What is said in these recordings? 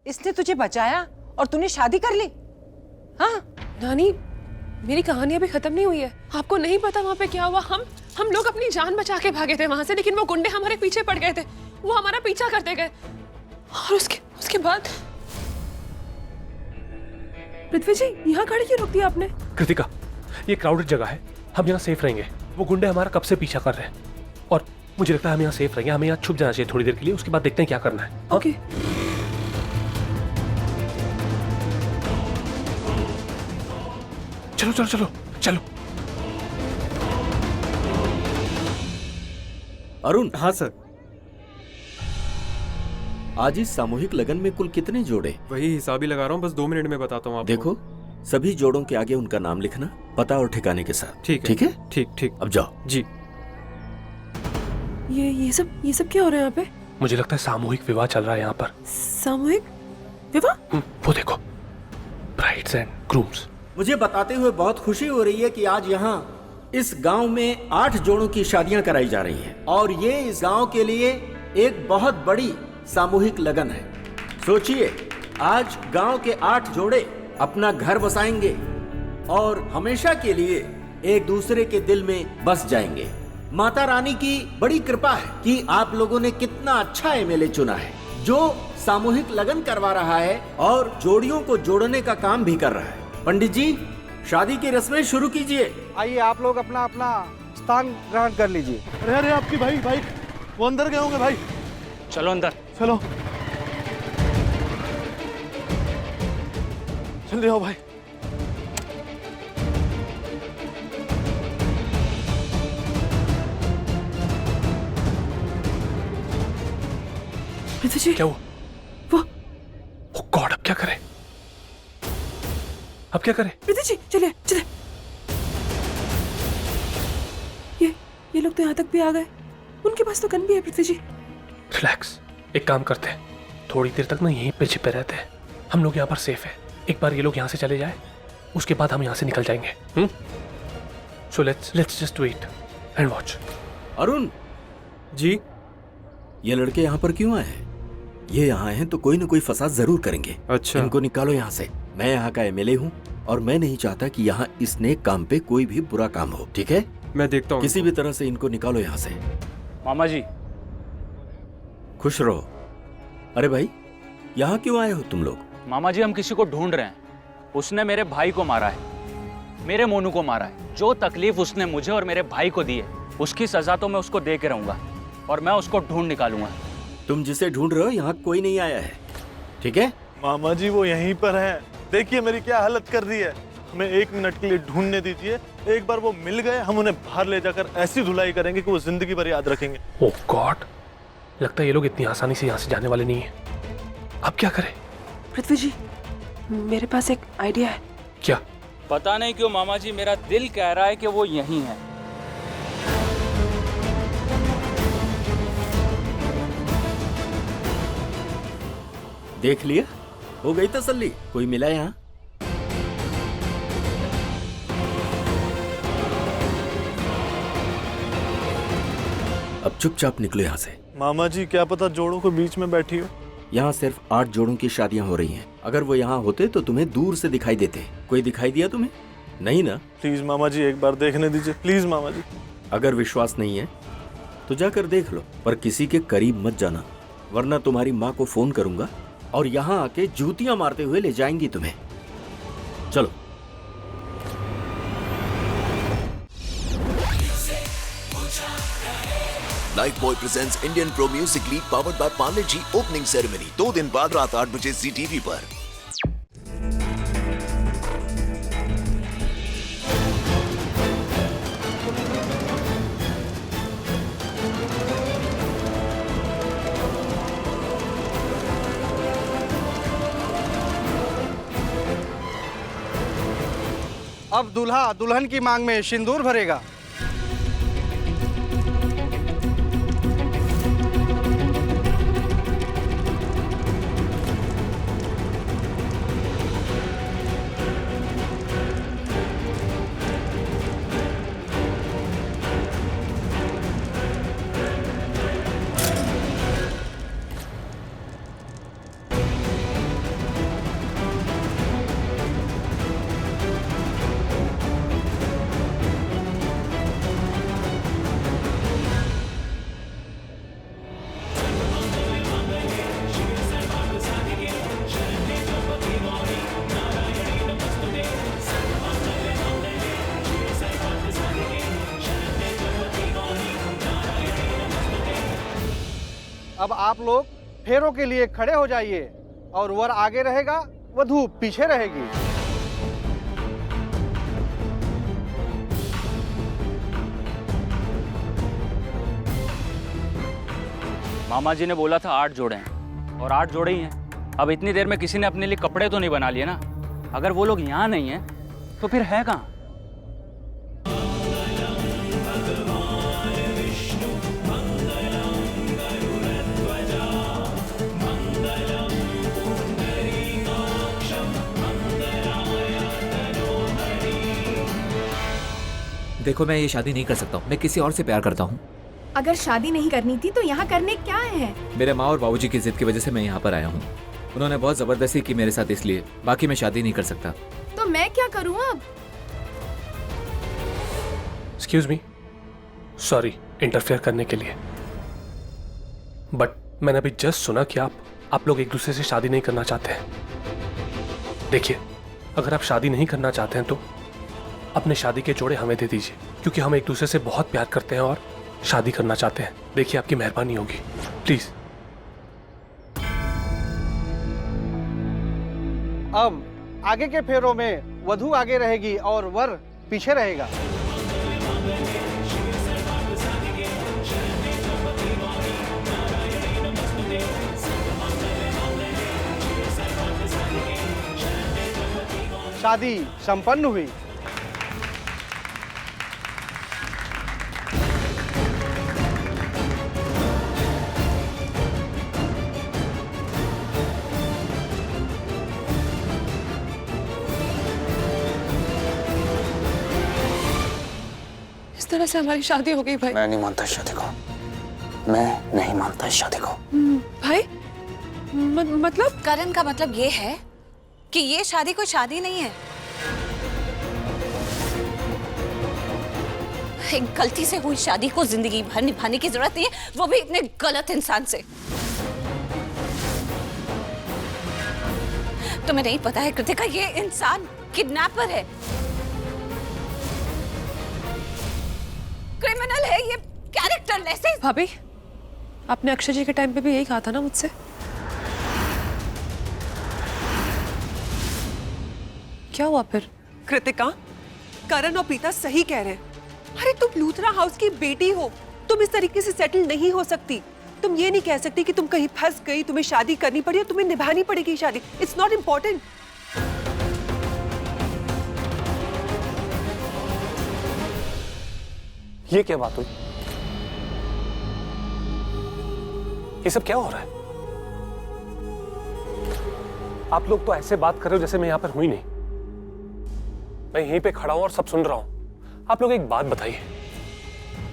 इसने तुझे बचाया और तूने शादी कर ली? हाँ नानी, मेरी कहानी अभी खत्म नहीं हुई है। आपको नहीं पता वहाँ पे क्या हुआ। हम लोग अपनी जान बचा के भागे थे वहां से, लेकिन वो गुंडे हमारे पीछे पड़ गए थे। वो हमारा पीछा करते गए और उसके बाद। पृथ्वी जी, यहाँ गाड़ी क्यों रोक दी आपने? कृतिका, ये क्राउडेड जगह है, हम यहाँ सेफ रहेंगे। वो गुंडे हमारा कब से पीछा कर रहे हैं और मुझे लगता है हम यहाँ सेफ रहेंगे। हमें यहाँ छुप जाना चाहिए थोड़ी देर के लिए, उसके बाद देखते हैं क्या करना है। ओके। चलो चलो चलो चलो। अरुण। हाँ सर। आज इस सामूहिक लगन में कुल कितने जोड़े? वही हिसाब ही लगा रहा हूँ, बस 2 मिनट में बताता हूँ आपको। देखो, सभी जोड़ों के आगे उनका नाम लिखना, पता और ठिकाने के साथ। ठीक है। ठीक है? ठीक ठीक। अब जाओ। जी। ये सब क्या हो रहा है यहाँ पे? मुझे लगता है सामूहिक विवाह चल रहा है यहाँ पर। सामूहिक विवाह? वो देखो, ब्राइड्स एंड ग्रूम्स। मुझे बताते हुए बहुत खुशी हो रही है कि आज यहाँ इस गांव में 8 जोड़ों की शादियां कराई जा रही हैं और ये इस गांव के लिए एक बहुत बड़ी सामूहिक लगन है। सोचिए, आज गांव के 8 जोड़े अपना घर बसाएंगे और हमेशा के लिए एक दूसरे के दिल में बस जाएंगे। माता रानी की बड़ी कृपा है कि आप लोगों ने कितना अच्छा एमएलए चुना है, जो सामूहिक लगन करवा रहा है और जोड़ियों को जोड़ने का काम भी कर रहा है। पंडित जी, शादी की रस्में शुरू कीजिए। आइए, आप लोग अपना अपना स्थान ग्रहण कर लीजिए। अरे आपकी भाई वो अंदर गए होंगे भाई। चलो अंदर। चलो जल्दी आओ भाई। पृथ्वी जी, क्या हुआ? वो ओह गॉड, अब क्या करें? अब क्या करें? पृथ्वी जी, चलिए चलिए। ये लोग तो यहाँ तक भी आ गए। उनके पास तो गन भी है। पृथ्वी जी, रिलैक्स, एक काम करते हैं, थोड़ी देर तक ना यहीं पे छिपे रहते हैं। हम लोग यहाँ पर सेफ है। एक बार ये लोग यहाँ से चले जाए, उसके बाद हम यहाँ से निकल जाएंगे। So let's just wait and watch. Arun ji. ये लड़के यहाँ पर क्यों आए हैं? ये यहाँ हैं तो कोई न कोई फसाद जरूर करेंगे। अच्छा। इनको निकालो यहाँ से। मैं यहाँ का एमएलए हूँ और मैं नहीं चाहता कि यहाँ इस नेक काम पे कोई भी बुरा काम हो। ठीक है? मैं देखता हूँ। किसी भी तरह से इनको निकालो यहाँ से। मामा जी। खुश रहो। अरे भाई, यहाँ क्यों आए हो तुम लोग? मामा जी, हम किसी को ढूंढ रहे हैं। उसने मेरे भाई को मारा है, मेरे मोनू को मारा है। जो तकलीफ उसने मुझे और मेरे भाई को दी है, उसकी सजा तो मैं उसको दे के रहूंगा और मैं उसको ढूंढ निकालूंगा। तुम जिसे ढूंढ रहे हो, यहाँ कोई नहीं आया है। ठीक है? मामा जी वो यहीं पर हैं। देखिए मेरी क्या हालत कर दी है। हमें 1 मिनट के लिए ढूंढने दीजिए। एक बार वो मिल गए, हम उन्हें बाहर ले जाकर ऐसी धुलाई करेंगे कि वो जिंदगी भर याद रखेंगे। ओह गॉड, लगता है ये लोग इतनी आसानी से यहाँ से जाने वाले नहीं है। अब क्या करें? पृथ्वी जी, मेरे पास एक आइडिया है। क्या? पता नहीं क्यों मामा जी, मेरा दिल कह रहा है कि वो यहीं है। देख लिया? हो गई तसल्ली? कोई मिला यहाँ? अब चुपचाप निकलो यहाँ से। मामा जी, क्या पता जोड़ों को बीच में बैठी हो। यहाँ सिर्फ 8 जोड़ों की शादियाँ हो रही हैं। अगर वो यहाँ होते तो तुम्हें दूर से दिखाई देते। कोई दिखाई दिया तुम्हें? नहीं ना? प्लीज मामा जी, एक बार देखने दीजिए प्लीज मामा जी। अगर विश्वास नहीं है तो जाकर देख लो, पर किसी के करीब मत जाना, वरना तुम्हारी माँ को फोन करूंगा और यहाँ आके जूतियां मारते हुए ले जाएंगी तुम्हें। चलो। Lifebuoy presents Indian Pro Music League powered by Parle G opening ceremony 2 दिन बाद रात 8 बजे जी टीवी पर। अब दूल्हा दुल्हन की मांग में सिंदूर भरेगा। अब आप लोग फेरों के लिए खड़े हो जाइए और वर आगे रहेगा, वधू पीछे रहेगी। मामा जी ने बोला था 8 जोड़े हैं और 8 जोड़े ही हैं। अब इतनी देर में किसी ने अपने लिए कपड़े तो नहीं बना लिए ना। अगर वो लोग यहाँ नहीं हैं तो फिर है कहाँ? देखो, मैं ये शादी नहीं कर सकता हूँ। मैं किसी और से प्यार करता हूँ। अगर शादी नहीं करनी थी तो यहाँ करने क्या है? मेरे माँ और बाबूजी की जिद की वजह से मैं यहाँ पर आया हूँ। उन्होंने बहुत जबरदस्ती की मेरे साथ, इसलिए। बाकी मैं शादी नहीं कर सकता। तो मैं क्या करूँ अब? एक्सक्यूज मी, सॉरी इंटरफेयर करने के लिए, बट मैंने अभी जस्ट सुना कि आप लोग एक दूसरे से शादी नहीं करना चाहते हैं। देखिए, अगर आप शादी नहीं करना चाहते हैं तो अपने शादी के जोड़े हमें दे दीजिए, क्योंकि हम एक दूसरे से बहुत प्यार करते हैं और शादी करना चाहते हैं। देखिए, आपकी मेहरबानी होगी, प्लीज। अब आगे के फेरों में वधू आगे रहेगी और वर पीछे रहेगा। शादी संपन्न हुई। इस तरह से हमारी शादी हो गई भाई। मैं नहीं मानता इस शादी को। मैं नहीं मानता इस शादी को। भाई मतलब? करण का मतलब ये है कि ये शादी कोई शादी नहीं है। एक गलती से हुई शादी को जिंदगी भर निभाने की जरूरत नहीं है, वो भी इतने गलत इंसान से। तुम्हें नहीं पता है कृतिका, ये इंसान किडनैपर है, क्रिमिनल है, ये कैरेक्टरलेस है। भाभी, आपने अक्षय जी के टाइम पे भी यही कहा था ना मुझसे? क्या हुआ फिर? कृतिका, करण और प्रीता सही कह रहे हैं। अरे तुम लूथरा हाउस की बेटी हो, तुम इस तरीके से सेटल नहीं हो सकती। तुम ये नहीं कह सकती कि तुम कहीं फंस गई, तुम्हें शादी करनी पड़ी और तुम्हें निभानी पड़ेगी शादी। It's not important. ये क्या बात हुई? ये सब क्या हो रहा है? आप लोग तो ऐसे बात कर रहे हो जैसे मैं यहां पर हुई नहीं। मैं यहीं पे खड़ा हूं और सब सुन रहा हूं। आप लोग एक बात बताइए,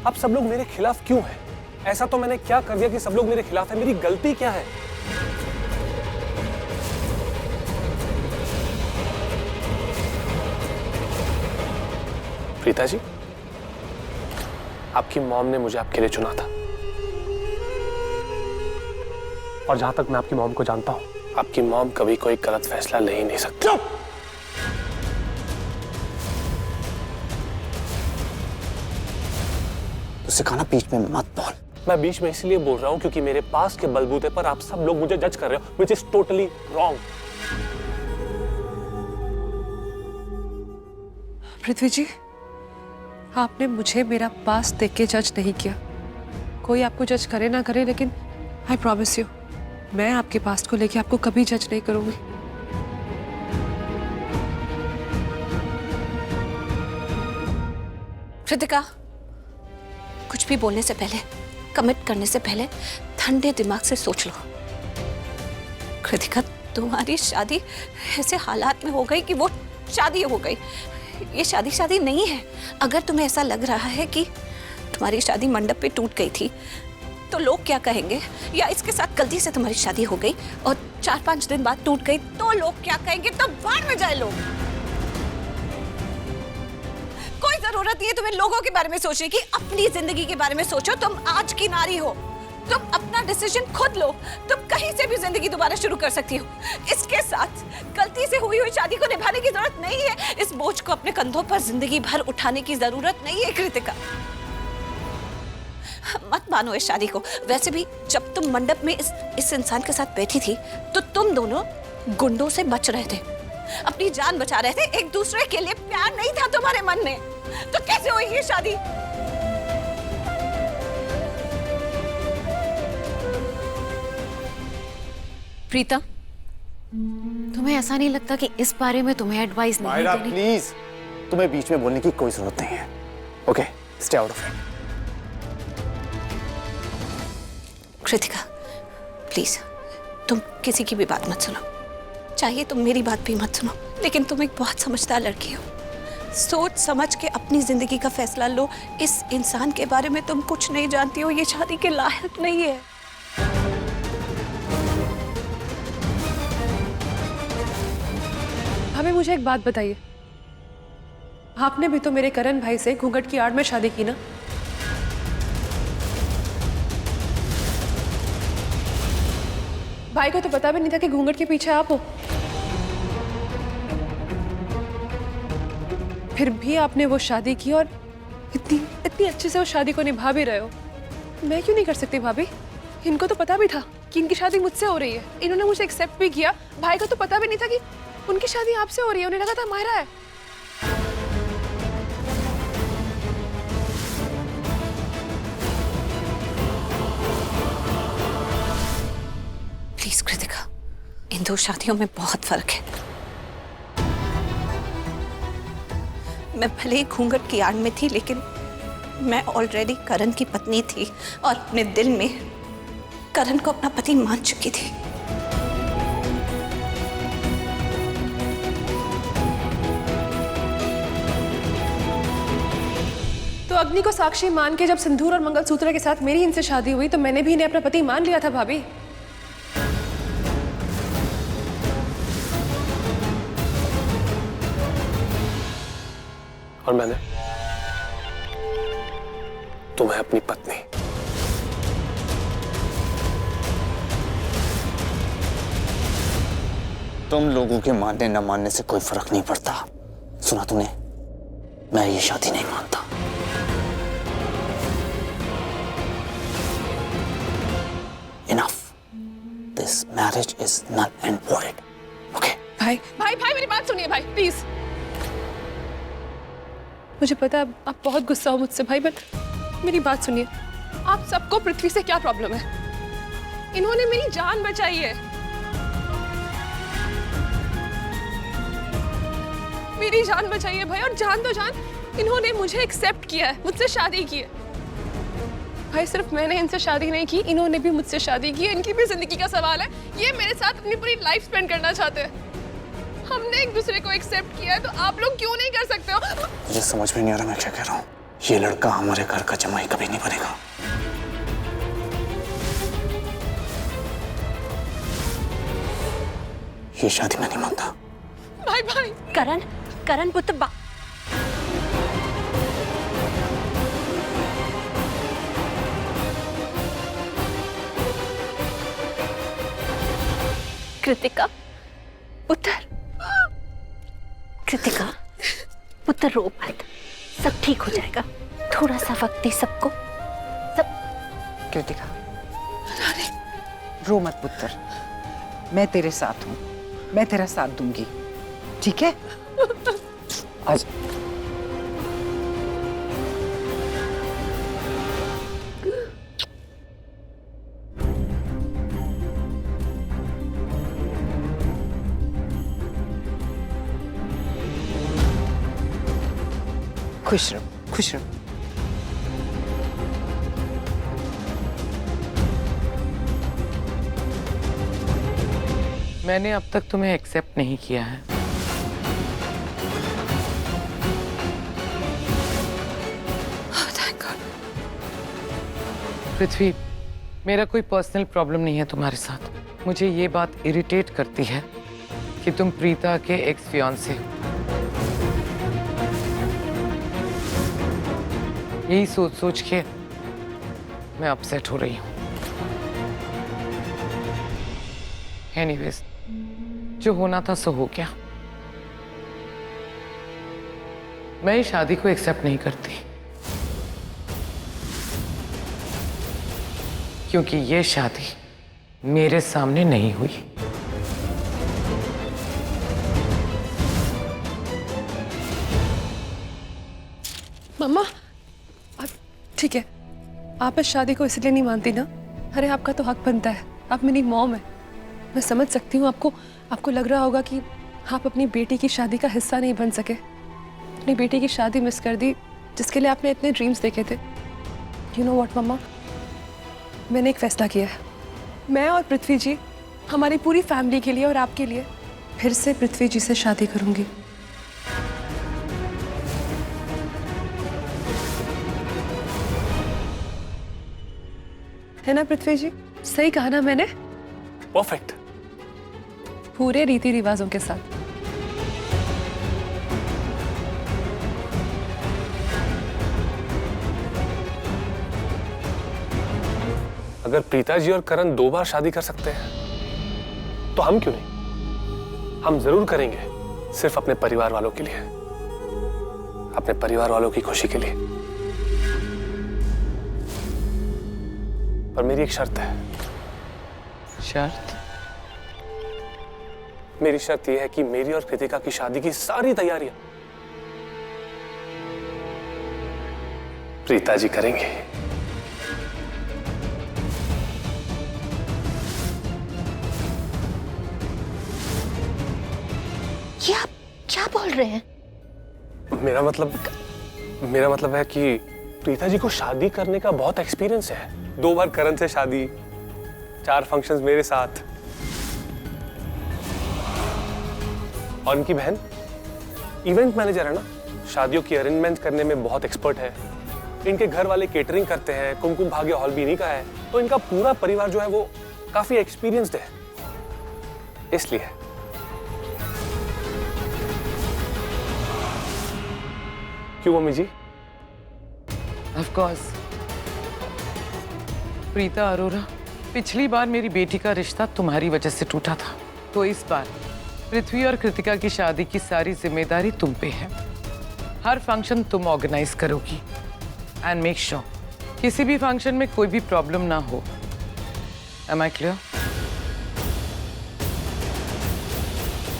आप सब लोग मेरे खिलाफ क्यों हैं? ऐसा तो मैंने क्या कर दिया कि सब लोग मेरे खिलाफ हैं? मेरी गलती क्या है? प्रीता जी, आपकी मॉम ने मुझे आपके लिए चुना था, और जहां तक मैं आपकी मॉम को जानता हूं, आपकी मॉम कभी कोई गलत फैसला ले ही नहीं सकती। चुप! तो सिखाना बीच में मत बोल। मैं बीच में इसलिए बोल रहा हूं क्योंकि मेरे पास के बलबूते पर आप सब लोग मुझे जज कर रहे हो, which is totally wrong। पृथ्वी जी, आपने मुझे मेरा पास देख के जज नहीं किया। कोई आपको जज करे ना करे, लेकिन आई प्रॉमिस यू, मैं आपके पास्ट को लेके आपको कभी जज नहीं करूंगी। कृतिका, कुछ भी बोलने से पहले, कमिट करने से पहले ठंडे दिमाग से सोच लो। कृतिका, तुम्हारी शादी ऐसे हालात में हो गई कि वो शादी हो गई। ये शादी नहीं है। अगर तुम्हें ऐसा लग रहा है कि तुम्हारी शादी मंडप पे टूट गई थी तो लोग क्या कहेंगे, या इसके साथ गलती से तुम्हारी शादी हो गई और 4-5 दिन बाद टूट गई तो लोग क्या कहेंगे, तो बाहर में जाए लोग। कोई जरूरत नहीं है तुम्हें लोगों के बारे में सोचने की, अपनी जिंदगी के बारे में सोचो। तुम आज की नारी हो, तुम अपना डिसीजन खुद लो। तुम कहीं से भी जिंदगी दोबारा शुरू कर सकती हो। इसके साथ गलती से हुई शादी को निभाने की जरूरत नहीं है। इस बोझ को अपने कंधों पर जिंदगी भर उठाने की जरूरत नहीं है कृतिका। मत मानो इस शादी को। वैसे भी जब तुम मंडप में इस इंसान के साथ बैठी थी तो तुम दोनों गुंडों से बच रहे थे, अपनी जान बचा रहे थे। एक दूसरे के लिए प्यार नहीं था तुम्हारे मन में, तो कैसे हुई ये शादी? प्रीता, तुम्हें ऐसा नहीं लगता कि इस बारे में तुम्हें एडवाइस नहीं मायरा, देनी? प्लीज, तुम्हें बीच में बोलने की कोई जरूरत नहीं है। Okay, stay out of it. Kritika, please तुम किसी की भी बात मत सुनो। चाहिए तुम मेरी बात भी मत सुनो, लेकिन तुम एक बहुत समझदार लड़की हो। सोच समझ के अपनी जिंदगी का फैसला लो। इस इंसान के बारे में तुम कुछ नहीं जानती हो, ये शादी के लायक नहीं है। हमें मुझे एक बात बताइए, आपने भी तो मेरे करण भाई से घूंघट की आड़ में शादी की ना? भाई को तो पता भी नहीं था कि घूंघट के पीछे आप हो, फिर भी आपने वो शादी की और इतनी अच्छे से उस शादी को निभा भी रहे हो। मैं क्यों नहीं कर सकती भाभी? इनको तो पता भी था कि इनकी शादी मुझसे हो रही है, इन्होंने मुझे एक्सेप्ट भी किया। भाई को तो पता भी नहीं था कि उनकी शादी आपसे हो रही है, उन्हें लगा था मायरा है। प्लीज कृतिका, इन दो शादियों में बहुत फर्क है। मैं भले ही घूंघट की आड़ में थी, लेकिन मैं ऑलरेडी करण की पत्नी थी और अपने दिल में करण को अपना पति मान चुकी थी। तो अग्नि को साक्षी मान के जब सिंदूर और मंगलसूत्र के साथ मेरी इनसे शादी हुई तो मैंने भी इन्हें अपना पति मान लिया था भाभी। और मैंने तुम्हें अपनी पत्नी। तुम लोगों के मानने न मानने से कोई फर्क नहीं पड़ता। सुना तूने? मैं ये शादी नहीं मानता। Enough. This marriage is null and void. Okay? भाई भाई भाई मेरी बात सुनिए भाई, प्लीज। मुझे पता है आप बहुत गुस्सा हो मुझसे भाई, बट मेरी बात सुनिए। आप सबको पृथ्वी से क्या प्रॉब्लम है? इन्होंने मेरी जान बचाई है, मेरी जान बचाई है भाई। और जान तो जान, इन्होंने मुझे एक्सेप्ट किया है, मुझसे शादी की है भाई। सिर्फ मैंने इनसे शादी नहीं की, इन्होंने भी मुझसे शादी की है। इनकी भी जिंदगी का सवाल है, ये मेरे साथ अपनी पूरी लाइफ स्पेंड करना चाहते हैं। हमने एक दूसरे को एक्सेप्ट किया है, तो आप लोग क्यों नहीं कर सकते हो? मुझे समझ में नहीं आ रहा मैं क्या कह रहा हूँ। ये लड़का हमारे घर का जमाई कभी नहीं बनेगा। ये शादी मैं नहीं मानता। भाई भाई करण पुत्र कृतिका पुत्र, कृतिका पुत्र रो मत, सब ठीक हो जाएगा। थोड़ा सा वक्त दे सबको। सब कृतिका, रो मत पुत्र, मैं तेरे साथ हूँ, मैं तेरा साथ दूंगी, ठीक है? आज खुश रहो, खुश रहो। मैंने अब तक तुम्हें एक्सेप्ट नहीं किया है। पृथ्वी, मेरा कोई पर्सनल प्रॉब्लम नहीं है तुम्हारे साथ। मुझे ये बात इरिटेट करती है कि तुम प्रीता के एक्स फियांसे हो। यही सोच सोच के मैं अपसेट हो रही हूँ। एनीवेज, जो होना था सो हो गया। मैं इस शादी को एक्सेप्ट नहीं करती। क्योंकि ये शादी मेरे सामने नहीं हुई। मम्मा, आप ठीक है, आप इस शादी को इसलिए नहीं मानती ना? अरे आपका तो हक बनता है, आप मेरी मॉम है। मैं समझ सकती हूँ आपको लग रहा होगा कि आप अपनी बेटी की शादी का हिस्सा नहीं बन सके, अपनी बेटी की शादी मिस कर दी जिसके लिए आपने इतने ड्रीम्स देखे थे। यू नो व्हाट मम्मा, मैंने एक फैसला किया है। मैं और पृथ्वी जी हमारी पूरी फैमिली के लिए और आपके लिए फिर से पृथ्वी जी से शादी करूंगी। है ना पृथ्वी जी? सही कहा ना मैंने? परफेक्ट। पूरे रीति रिवाजों के साथ। अगर प्रीता जी और करण 2 बार शादी कर सकते हैं तो हम क्यों नहीं? हम जरूर करेंगे, सिर्फ अपने परिवार वालों के लिए, अपने परिवार वालों की खुशी के लिए। पर मेरी एक शर्त है। शर्त? मेरी शर्त यह है कि मेरी और कृतिका की शादी की सारी तैयारियां प्रीता जी करेंगे। ये आप क्या बोल रहे हैं? मेरा मतलब है कि प्रीता जी को शादी करने का बहुत एक्सपीरियंस है। 2 बार करण से शादी, 4 फंक्शंस मेरे साथ, और उनकी बहन इवेंट मैनेजर है ना, शादियों की अरेंजमेंट करने में बहुत एक्सपर्ट है। इनके घर वाले केटरिंग करते हैं, कुमकुम भाग्य हॉल भी इन्हीं का है, तो इनका पूरा परिवार जो है वो काफी एक्सपीरियंस्ड है, इसलिए। क्यों mummy ji? Of course. Preeta Arora, पिछली बार मेरी बेटी का रिश्ता तुम्हारी वजह से टूटा था, तो इस बार पृथ्वी और कृतिका की शादी की सारी जिम्मेदारी तुम पे है। हर फंक्शन तुम ऑर्गेनाइज करोगी एंड मेक श्योर किसी भी फंक्शन में कोई भी प्रॉब्लम ना हो। Am I clear?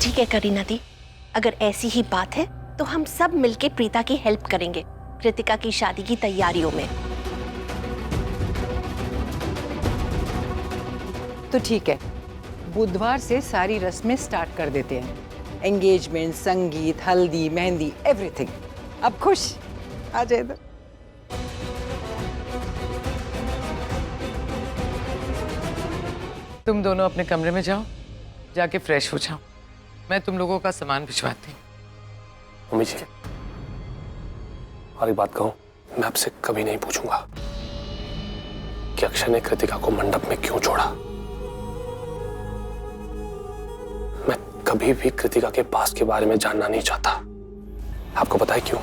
ठीक है करीना दी, अगर ऐसी ही बात है तो हम सब मिलके प्रीता की हेल्प करेंगे कृतिका की शादी की तैयारियों में। तो ठीक है, बुधवार से सारी रस्में स्टार्ट कर देते हैं। एंगेजमेंट, संगीत, हल्दी, मेहंदी, एवरीथिंग। अब खुश? आ जाए इधर। तुम दोनों अपने कमरे में जाओ, जाके फ्रेश हो जाओ, मैं तुम लोगों का सामान भिजवाती हूँ। मम्मी जी, और एक बात कहूं, मैं आपसे कभी नहीं पूछूंगा कि अक्षय ने कृतिका को मंडप में क्यों छोड़ा। मैं कभी भी कृतिका के पास के बारे में जानना नहीं चाहता। आपको पता है क्यों?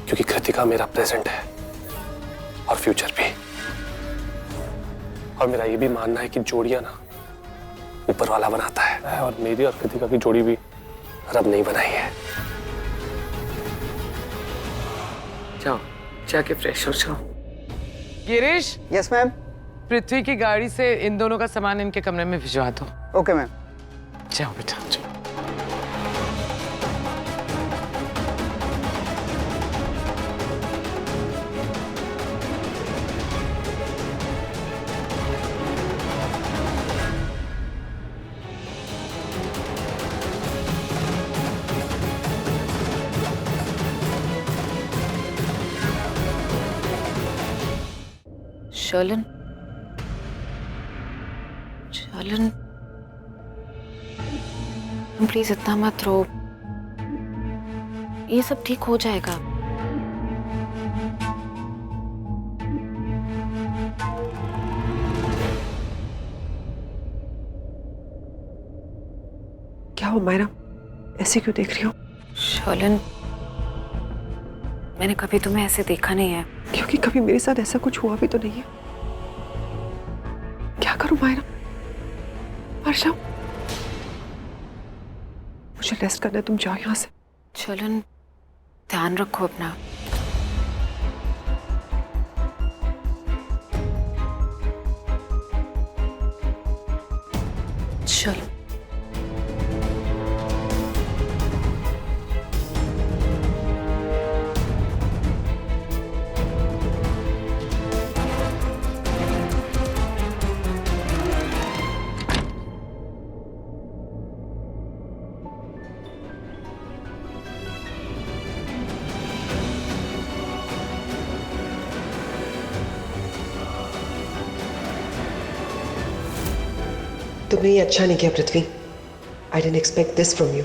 क्योंकि कृतिका मेरा प्रेजेंट है और फ्यूचर भी। और मेरा ये भी मानना है कि जोड़ियां ना ऊपर वाला बनाता है, और मेरी और कृतिका की जोड़ी भी रब नहीं बनाई है। जाओ, जाके फ्रेश हो जाओ। गिरीश। Yes ma'am. पृथ्वी की गाड़ी से इन दोनों का सामान इनके कमरे में भिजवा दो। Okay ma'am. जाओ बेटा, जाओ। शर्लिन, प्लीज इतना मत रो, ये सब ठीक हो जाएगा। क्या हो मायरा, ऐसे क्यों देख रही हो? शर्लिन, मैंने कभी तुम्हें ऐसे देखा नहीं है। क्योंकि कभी मेरे साथ ऐसा कुछ हुआ भी तो नहीं है। क्या करूं मायरा? मर जाऊं? मुझे रेस्ट करना है, तुम जाओ यहाँ से। शर्लिन, ध्यान रखो अपना। चलो। तुमने ये अच्छा नहीं किया Prithvi. I didn't expect this from you.